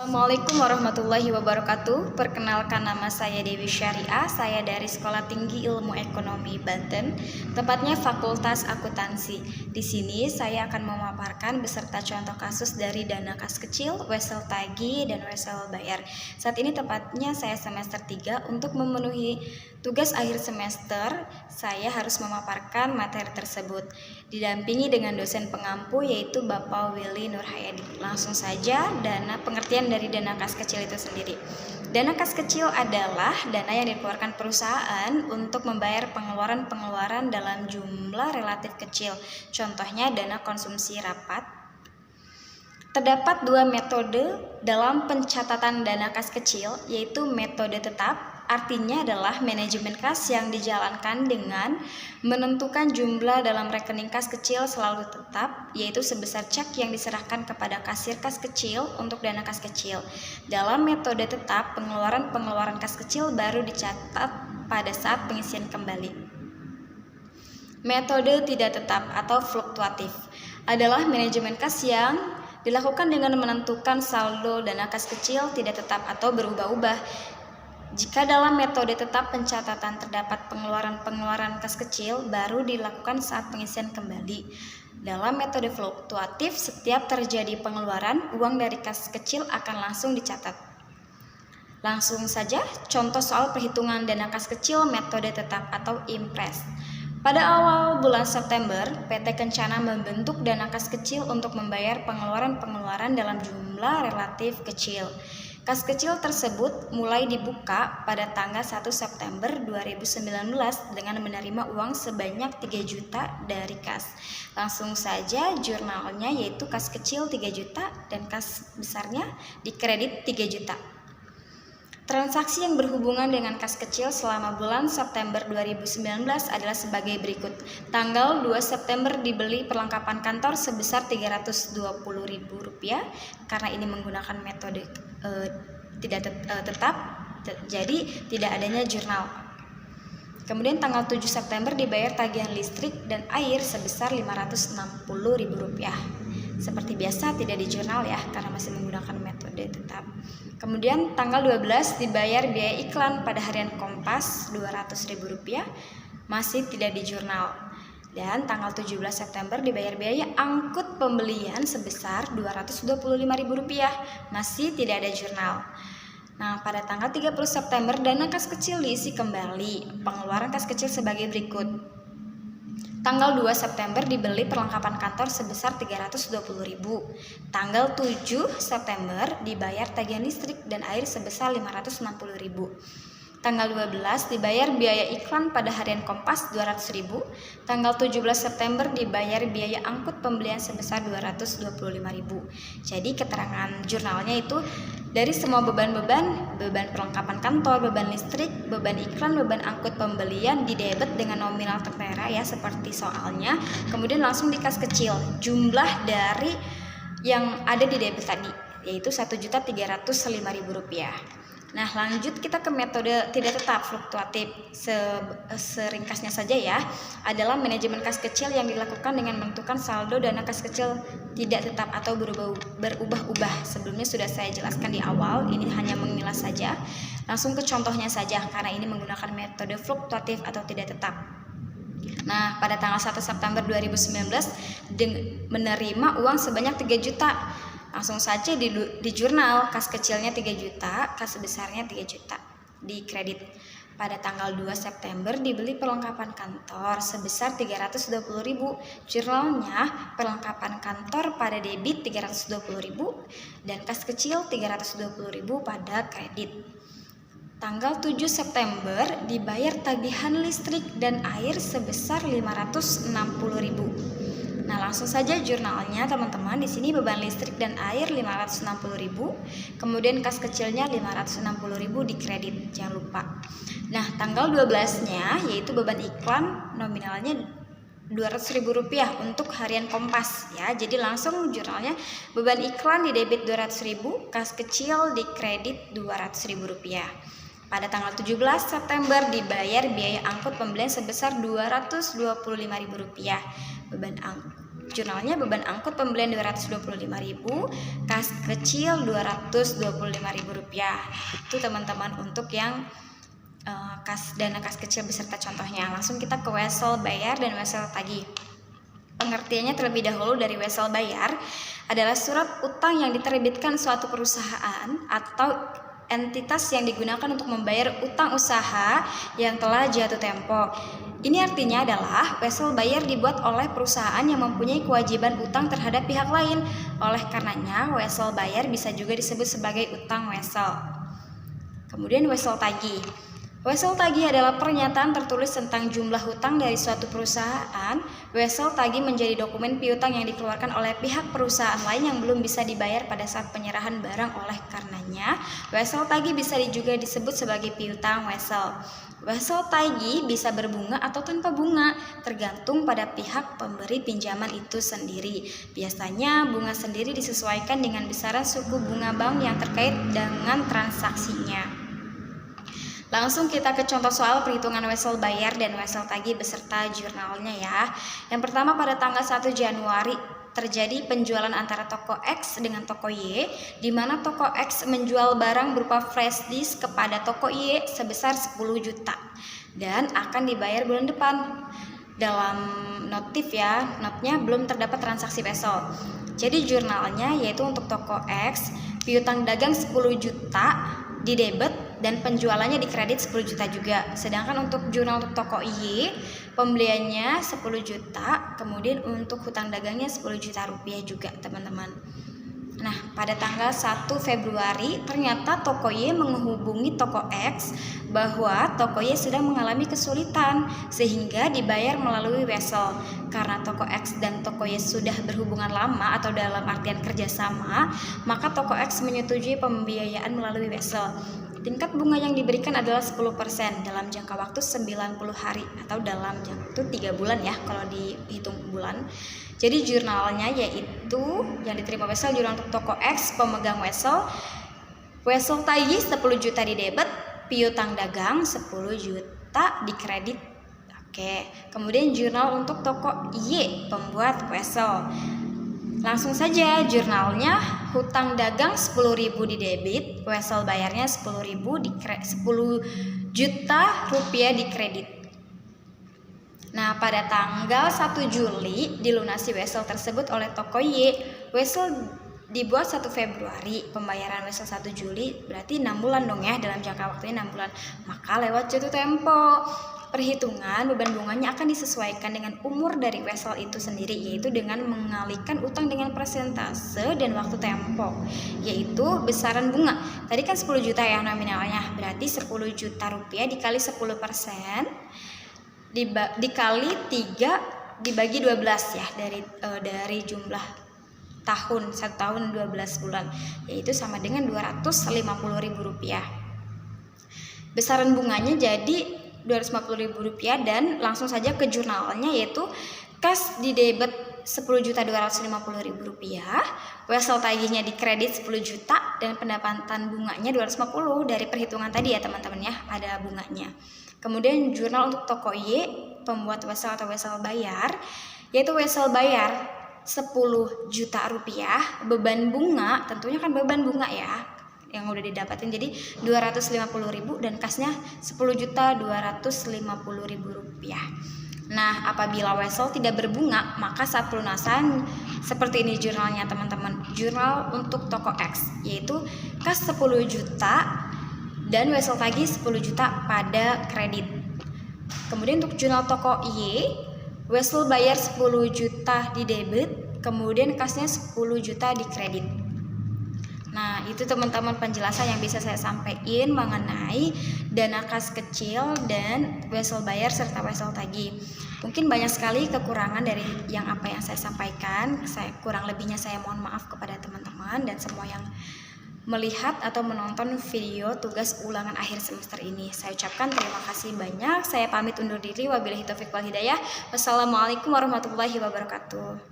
Assalamualaikum warahmatullahi wabarakatuh. Perkenalkan, nama saya Dewi Syariah. Saya dari Sekolah Tinggi Ilmu Ekonomi Banten, tepatnya Fakultas Akuntansi. Di sini saya akan memaparkan beserta contoh kasus dari dana kas kecil, wesel tagih, dan wesel bayar. Saat ini tepatnya saya semester 3. Untuk memenuhi tugas akhir semester, saya harus memaparkan materi tersebut didampingi dengan dosen pengampu yaitu Bapak Willy Nurhayadi. Langsung saja, pengertian dari dana kas kecil itu sendiri. Dana kas kecil adalah dana yang dikeluarkan perusahaan untuk membayar pengeluaran-pengeluaran dalam jumlah relatif kecil. Contohnya dana konsumsi rapat. Terdapat dua metode dalam pencatatan dana kas kecil, yaitu metode tetap, artinya adalah manajemen kas yang dijalankan dengan menentukan jumlah dalam rekening kas kecil selalu tetap, yaitu sebesar cek yang diserahkan kepada kasir kas kecil untuk dana kas kecil. Dalam metode tetap, pengeluaran-pengeluaran kas kecil baru dicatat pada saat pengisian kembali. Metode tidak tetap atau fluktuatif adalah manajemen kas yang dilakukan dengan menentukan saldo dana kas kecil tidak tetap atau berubah-ubah. Jika dalam metode tetap pencatatan terdapat pengeluaran-pengeluaran kas kecil, baru dilakukan saat pengisian kembali. Dalam metode fluktuatif, setiap terjadi pengeluaran, uang dari kas kecil akan langsung dicatat. Langsung saja, contoh soal perhitungan dana kas kecil metode tetap atau impres. Pada awal bulan September, PT Kencana membentuk dana kas kecil untuk membayar pengeluaran-pengeluaran dalam jumlah relatif kecil. Kas kecil tersebut mulai dibuka pada tanggal 1 September 2019 dengan menerima uang sebanyak 3 juta dari kas. Langsung saja jurnalnya yaitu kas kecil 3 juta dan kas besarnya dikredit 3 juta. Transaksi yang berhubungan dengan kas kecil selama bulan September 2019 adalah sebagai berikut. Tanggal 2 September dibeli perlengkapan kantor sebesar Rp320.000 karena ini menggunakan metode tidak tetap, jadi tidak adanya jurnal. Kemudian tanggal 7 September dibayar tagihan listrik dan air sebesar Rp560.000. Seperti biasa tidak di jurnal ya, karena masih menggunakan metode tetap. Kemudian tanggal 12 dibayar biaya iklan pada harian Kompas Rp200.000, masih tidak di jurnal. Dan tanggal 17 September dibayar biaya angkut pembelian sebesar Rp225.000, masih tidak ada jurnal. Nah, pada tanggal 30 September dana kas kecil diisi kembali. Pengeluaran kas kecil sebagai berikut. Tanggal 2 September dibeli perlengkapan kantor sebesar Rp320.000. Tanggal 7 September dibayar tagihan listrik dan air sebesar Rp560.000. Tanggal 12 dibayar biaya iklan pada harian Kompas Rp200.000. Tanggal 17 September dibayar biaya angkut pembelian sebesar Rp225.000. Jadi keterangan jurnalnya itu dari semua beban perlengkapan kantor, beban listrik, beban iklan, beban angkut pembelian didebet dengan nominal tertera ya seperti soalnya. Kemudian langsung di kas kecil jumlah dari yang ada di debit tadi yaitu Rp1.305.000. Nah, lanjut kita ke metode tidak tetap fluktuatif. Seringkasnya saja ya, adalah manajemen kas kecil yang dilakukan dengan menentukan saldo dana kas kecil tidak tetap atau berubah-ubah. Sebelumnya sudah saya jelaskan di awal, ini hanya mengilas saja. Langsung ke contohnya saja, karena ini menggunakan metode fluktuatif atau tidak tetap. Nah, pada tanggal 1 September 2019 menerima uang sebanyak 3 juta. Langsung saja di jurnal kas kecilnya 3 juta, kas besarnya 3 juta di kredit. Pada tanggal 2 September dibeli perlengkapan kantor sebesar Rp320.000. Jurnalnya perlengkapan kantor pada debit Rp320.000 dan kas kecil Rp320.000 pada kredit. Tanggal 7 September dibayar tagihan listrik dan air sebesar Rp560.000. Nah, langsung saja jurnalnya teman-teman. Di sini beban listrik dan air Rp560.000, kemudian kas kecilnya Rp560.000 di kredit, jangan lupa. Nah, tanggal 12-nya yaitu beban iklan nominalnya Rp200.000 untuk harian Kompas ya. Jadi langsung jurnalnya beban iklan di debit Rp200.000, kas kecil di kredit Rp200.000. Pada tanggal 17 September dibayar biaya angkut pembelian sebesar Rp225.000. Beban jurnalnya beban angkut pembelian Rp225.000, kas kecil Rp225.000. Itu teman-teman untuk yang dana kas kecil beserta contohnya. Langsung kita ke wesel bayar dan wesel tagih. Pengertiannya terlebih dahulu dari wesel bayar adalah surat utang yang diterbitkan suatu perusahaan atau entitas yang digunakan untuk membayar utang usaha yang telah jatuh tempo. Ini artinya adalah wesel bayar dibuat oleh perusahaan yang mempunyai kewajiban utang terhadap pihak lain. Oleh karenanya, wesel bayar bisa juga disebut sebagai utang wesel. Kemudian wesel tagih. Wesel tagih adalah pernyataan tertulis tentang jumlah hutang dari suatu perusahaan. Wesel tagih menjadi dokumen piutang yang dikeluarkan oleh pihak perusahaan lain yang belum bisa dibayar pada saat penyerahan barang. Oleh karenanya, wesel tagih bisa juga disebut sebagai piutang wesel. Wesel tagih bisa berbunga atau tanpa bunga, tergantung pada pihak pemberi pinjaman itu sendiri. Biasanya bunga sendiri disesuaikan dengan besaran suku bunga bank yang terkait dengan transaksinya. Langsung kita ke contoh soal perhitungan wesel bayar dan wesel tagih beserta jurnalnya ya. Yang pertama, pada tanggal 1 Januari terjadi penjualan antara toko X dengan toko Y, di mana toko X menjual barang berupa flash disk kepada toko Y sebesar 10 juta dan akan dibayar bulan depan. Dalam notif ya, notnya belum terdapat transaksi wesel. Jadi jurnalnya yaitu untuk toko X, piutang dagang 10 juta di debit dan penjualannya dikredit 10 juta juga. Sedangkan untuk jurnal untuk toko Y, pembeliannya 10 juta, kemudian untuk hutang dagangnya 10 juta rupiah juga, teman-teman. Nah, pada tanggal 1 Februari ternyata toko Y menghubungi toko X bahwa toko Y sedang mengalami kesulitan sehingga dibayar melalui wesel. Karena toko X dan toko Y sudah berhubungan lama atau dalam artian kerjasama, maka toko X menyetujui pembiayaan melalui wesel. Tingkat bunga yang diberikan adalah 10% dalam jangka waktu 90 hari atau dalam jangka waktu 3 bulan ya kalau dihitung bulan. Jadi jurnalnya yaitu yang diterima wesel jurnal untuk toko X pemegang wesel. Wesel tagih 10 juta di debit, piutang dagang 10 juta di kredit. Oke. Kemudian jurnal untuk toko Y pembuat wesel. Langsung saja jurnalnya hutang dagang 10.000 di debit, wesel bayarnya 10.000 10 juta rupiah di kredit. Nah, pada tanggal 1 Juli dilunasi wesel tersebut oleh toko Y. Wesel dibuat 1 Februari, pembayaran wesel 1 Juli, berarti 6 bulan dong ya, dalam jangka waktunya 6 bulan. Maka lewat jatuh tempo. Perhitungan beban bunganya akan disesuaikan dengan umur dari wesel itu sendiri, yaitu dengan mengalihkan utang dengan persentase dan waktu tempo, yaitu besaran bunga. Tadi kan 10 juta ya nominalnya, berarti 10 juta rupiah dikali 10% dikali 3 dibagi 12 ya, dari jumlah tahun, 1 tahun 12 bulan, yaitu sama dengan Rp250.000. Besaran bunganya jadi Rp250.000 dan langsung saja ke jurnalnya yaitu kas di debit Rp10.250.000, wesel tagihnya di kredit 10 juta dan pendapatan bunganya 250 dari perhitungan tadi ya teman-teman ya, ada bunganya. Kemudian jurnal untuk toko Y pembuat wesel atau wesel bayar yaitu wesel bayar 10 juta rupiah, beban bunga tentunya kan beban bunga ya yang udah didapatin jadi 250.000 dan kasnya 10.250.000 rupiah. Nah, apabila wesel tidak berbunga, maka saat pelunasan seperti ini jurnalnya teman-teman. Jurnal untuk toko X yaitu kas 10 juta dan wesel tagih 10 juta pada kredit. Kemudian untuk jurnal toko Y, wesel bayar 10 juta di debit, kemudian kasnya 10 juta di kredit. Nah, itu teman-teman penjelasan yang bisa saya sampaikan mengenai dana kas kecil dan wesel bayar serta wesel tagih. Mungkin banyak sekali kekurangan dari yang saya sampaikan. Kurang lebihnya saya mohon maaf kepada teman-teman dan semua yang melihat atau menonton video tugas ulangan akhir semester ini. Saya ucapkan terima kasih banyak. Saya pamit undur diri. Wabillahi taufiq wal hidayah. Wassalamualaikum warahmatullahi wabarakatuh.